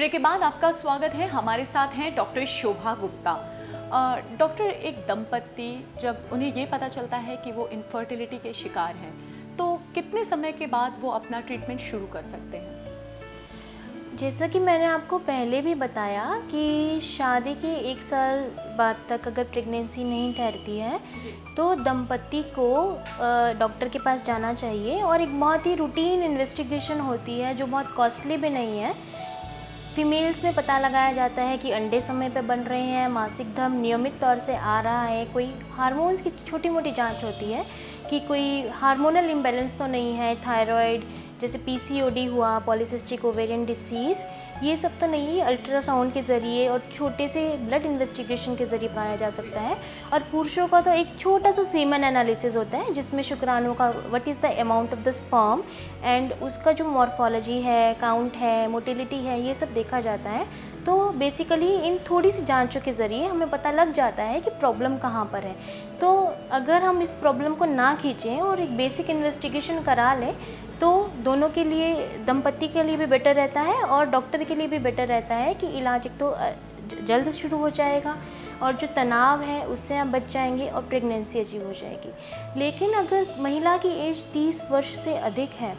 Break के बाद आपका स्वागत है। हमारे साथ हैं डॉक्टर शोभा गुप्ता। डॉक्टर, एक दंपत्ति जब उन्हें ये पता चलता है कि वो इनफर्टिलिटी के शिकार हैं, तो कितने समय के बाद वो अपना ट्रीटमेंट शुरू कर सकते हैं? जैसा कि मैंने आपको पहले भी बताया कि शादी के 1 साल बाद तक अगर प्रेगनेंसी नहीं ठहरती है तो दंपत्ति को डॉक्टर के पास जाना चाहिए। और एक बहुत ही रूटीन इन्वेस्टिगेशन होती है जो बहुत कॉस्टली भी नहीं है। फीमेल्स में पता लगाया जाता है कि अंडे समय पे बन रहे हैं, मासिक धर्म नियमित तौर से आ रहा है, कोई हार्मोन्स की छोटी मोटी जांच होती है कि कोई हार्मोनल इम्बैलेंस तो नहीं है, थायराइड जैसे पीसीओडी हुआ, पॉलीसिस्टिक ओवेरियन डिसीज़, ये सब तो नहीं है। अल्ट्रासाउंड के ज़रिए और छोटे से ब्लड इन्वेस्टिगेशन के ज़रिए पाया जा सकता है। और पुरुषों का तो एक छोटा सा सीमन एनालिसिस होता है जिसमें शुक्राणु का what is the amount of the sperm and उसका जो मॉर्फोलॉजी है, काउंट है, मोटिलिटी है, ये सब देखा जाता है। तो बेसिकली इन थोड़ी सी जांचों के ज़रिए हमें पता लग जाता है कि प्रॉब्लम कहाँ पर है। तो अगर हम इस प्रॉब्लम को ना खींचें और एक बेसिक इन्वेस्टिगेशन करा लें तो दोनों के लिए, दंपत्ति के लिए भी बेटर रहता है और डॉक्टर के लिए भी बेटर रहता है कि इलाज एक तो जल्द शुरू हो जाएगा और जो तनाव है उससे आप बच जाएंगे और प्रेगनेंसी अचीव हो जाएगी। लेकिन अगर महिला की एज 30 वर्ष से अधिक है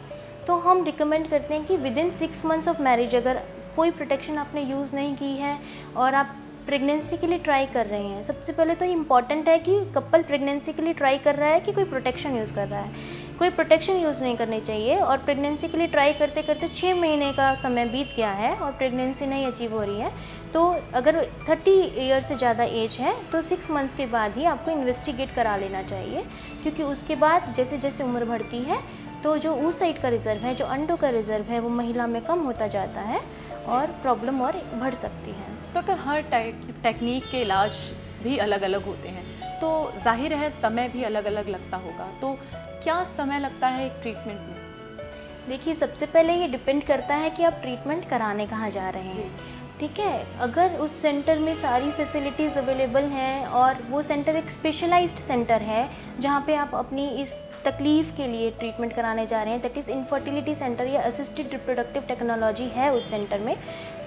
तो हम रिकमेंड करते हैं कि विदिन 6 मंथ्स ऑफ मैरिज अगर कोई प्रोटेक्शन आपने यूज़ नहीं की है और आप प्रेगनेंसी के लिए ट्राई कर रहे हैं, सबसे पहले तो इम्पॉर्टेंट है कि कपल प्रेगनेंसी के लिए ट्राई कर रहा है कि कोई प्रोटेक्शन यूज़ कर रहा है। कोई प्रोटेक्शन यूज़ नहीं करनी चाहिए और प्रेगनेंसी के लिए ट्राई करते करते 6 महीने का समय बीत गया है और प्रेगनेंसी नहीं अचीव हो रही है, तो अगर 30 ईयर से ज़्यादा एज है तो 6 मंथ्स के बाद ही आपको इन्वेस्टिगेट करा लेना चाहिए। क्योंकि उसके बाद जैसे जैसे उम्र बढ़ती है तो जो उस साइड का रिज़र्व है, जो अंडों का रिज़र्व है, वो महिला में कम होता जाता है और प्रॉब्लम और बढ़ सकती है। तो हर टेक्निक के इलाज भी अलग अलग होते हैं, तो जाहिर है समय भी अलग अलग लगता होगा। तो क्या समय लगता है एक ट्रीटमेंट में? देखिए, सबसे पहले ये डिपेंड करता है कि आप ट्रीटमेंट कराने कहाँ जा रहे हैं। ठीक है, अगर उस सेंटर में सारी फैसिलिटीज़ अवेलेबल हैं और वो सेंटर एक स्पेशलाइज्ड सेंटर है जहाँ पे आप अपनी इस तकलीफ़ के लिए ट्रीटमेंट कराने जा रहे हैं, दैट इज़ इनफर्टिलिटी सेंटर या असिस्टेड रिप्रोडक्टिव टेक्नोलॉजी है उस सेंटर में,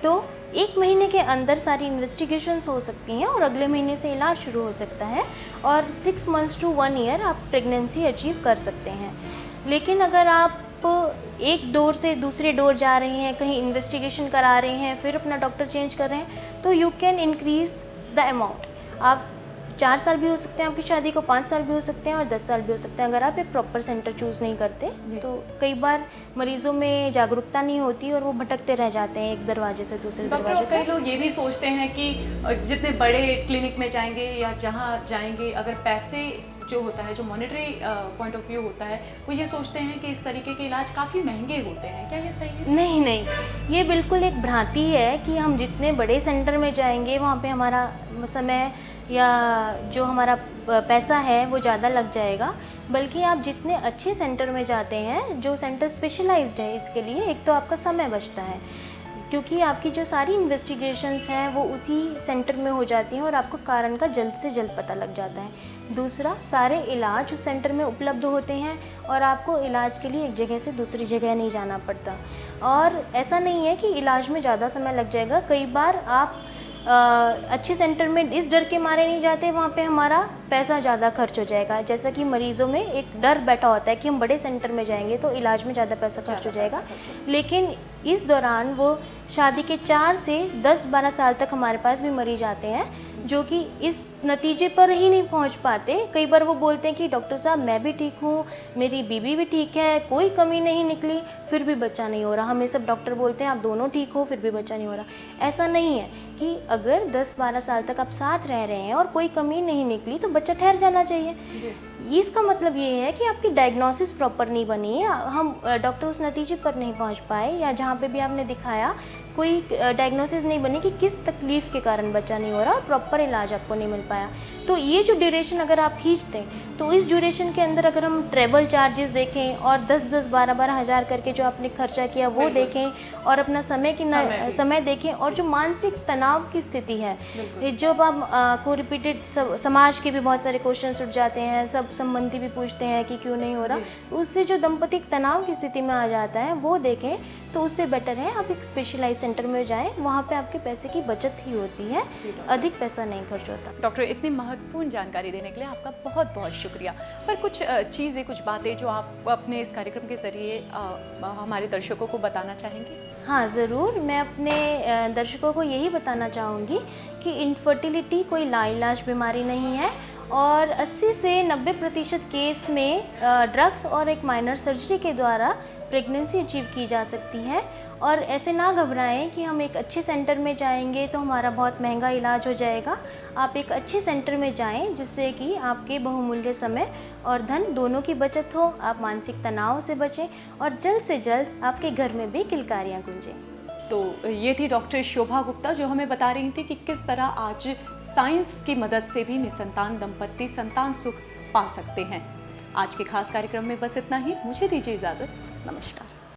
तो 1 महीने के अंदर सारी इन्वेस्टिगेशंस हो सकती हैं और अगले महीने से इलाज शुरू हो सकता है और 6 मंथ्स टू 1 ईयर आप प्रेगनेंसी अचीव कर सकते हैं। लेकिन अगर आप एक डोर से दूसरे डोर जा रहे हैं, कहीं इन्वेस्टिगेशन करा रहे हैं, फिर अपना डॉक्टर चेंज कर रहे हैं, तो you can increase the amount. आप 4 साल भी हो सकते हैं आपकी शादी को, 5 साल भी हो सकते हैं और 10 साल भी हो सकते हैं अगर आप एक प्रॉपर सेंटर चूज़ नहीं करते। तो कई बार मरीजों में जागरूकता नहीं होती और वो भटकते रह जाते हैं एक दरवाजे से दूसरे दरवाजे। कई लोग ये भी सोचते हैं कि जितने बड़े क्लिनिक में जाएंगे या जहाँ जाएंगे, अगर पैसे जो होता है, जो मॉनेटरी पॉइंट ऑफ व्यू होता है, वो ये सोचते हैं कि इस तरीके के इलाज काफ़ी महंगे होते हैं। क्या ये सही है? नहीं नहीं, ये बिल्कुल एक भ्रांति है कि हम जितने बड़े सेंटर में जाएंगे वहाँ पे हमारा समय या जो हमारा पैसा है वो ज़्यादा लग जाएगा। बल्कि आप जितने अच्छे सेंटर में जाते हैं, जो सेंटर स्पेशलाइज्ड है इसके लिए, एक तो आपका समय बचता है क्योंकि आपकी जो सारी इन्वेस्टिगेशंस हैं वो उसी सेंटर में हो जाती हैं और आपको कारण का जल्द से जल्द पता लग जाता है। दूसरा, सारे इलाज उस सेंटर में उपलब्ध होते हैं और आपको इलाज के लिए एक जगह से दूसरी जगह नहीं जाना पड़ता। और ऐसा नहीं है कि इलाज में ज़्यादा समय लग जाएगा। कई बार आप अच्छे सेंटर में इस डर के मारे नहीं जाते, वहाँ पे हमारा पैसा ज़्यादा खर्च हो जाएगा। जैसा कि मरीज़ों में एक डर बैठा होता है कि हम बड़े सेंटर में जाएंगे तो इलाज में ज़्यादा पैसा खर्च हो जाएगा, लेकिन इस दौरान वो शादी के 4 से 10-12 साल तक हमारे पास भी मरीज आते हैं जो कि इस नतीजे पर ही नहीं पहुंच पाते। कई बार वो बोलते हैं कि डॉक्टर साहब मैं भी ठीक हूँ, मेरी बीवी भी ठीक है, कोई कमी नहीं निकली, फिर भी बच्चा नहीं हो रहा। हमें सब डॉक्टर बोलते हैं आप दोनों ठीक हो फिर भी बच्चा नहीं हो रहा। ऐसा नहीं है कि अगर 10-12 साल तक आप साथ रह रहे हैं और कोई कमी नहीं निकली तो बच्चा ठहर जाना चाहिए। इसका मतलब ये है कि आपकी डायग्नोसिस प्रॉपर नहीं बनी है, हम डॉक्टर उस नतीजे पर नहीं पहुंच पाए, या जहाँ पे भी आपने दिखाया कोई डायग्नोसिस नहीं बनी कि किस तकलीफ़ के कारण बच्चा नहीं हो रहा, प्रॉपर इलाज आपको नहीं मिल पाया। तो ये जो ड्यूरेशन अगर आप खींचते हैं तो इस ड्यूरेशन के अंदर अगर हम ट्रेवल चार्जेस देखें और 10-10, 12-12 हज़ार करके जो आपने खर्चा किया वो देखें और अपना समय देखें और जो मानसिक तनाव की स्थिति है, जब आप को रिपीटेड समाज के भी बहुत सारे क्वेश्चन उठ जाते हैं, सब संबंधी भी पूछते हैं कि क्यों नहीं हो रहा, उससे जो दंपति तनाव की स्थिति में आ जाता है वो देखें तो उससे बेटर है आप एक स्पेशलाइज सेंटर में जाएं, वहाँ पे आपके पैसे की बचत ही होती है, अधिक पैसा नहीं खर्च होता। डॉक्टर, इतनी महत्वपूर्ण जानकारी देने के लिए आपका बहुत बहुत शुक्रिया। पर कुछ चीज़ें, कुछ बातें जो आप अपने इस कार्यक्रम के ज़रिए हमारे दर्शकों को बताना चाहेंगे? हाँ ज़रूर, मैं अपने दर्शकों को यही बताना चाहूँगी कि इनफर्टिलिटी कोई लाइलाज बीमारी नहीं है और 80 से 90% केस में ड्रग्स और एक माइनर सर्जरी के द्वारा प्रेगनेंसी अचीव की जा सकती है। और ऐसे ना घबराएं कि हम एक अच्छे सेंटर में जाएंगे तो हमारा बहुत महंगा इलाज हो जाएगा। आप एक अच्छे सेंटर में जाएं जिससे कि आपके बहुमूल्य समय और धन दोनों की बचत हो, आप मानसिक तनाव से बचें और जल्द से जल्द आपके घर में भी किलकारियाँ गूंजें। तो ये थी डॉक्टर शोभा गुप्ता जो हमें बता रही थी कि किस तरह आज साइंस की मदद से भी निसंतान दंपत्ति संतान सुख पा सकते हैं। आज के खास कार्यक्रम में बस इतना ही। मुझे दीजिए इजाज़त। नमस्कार।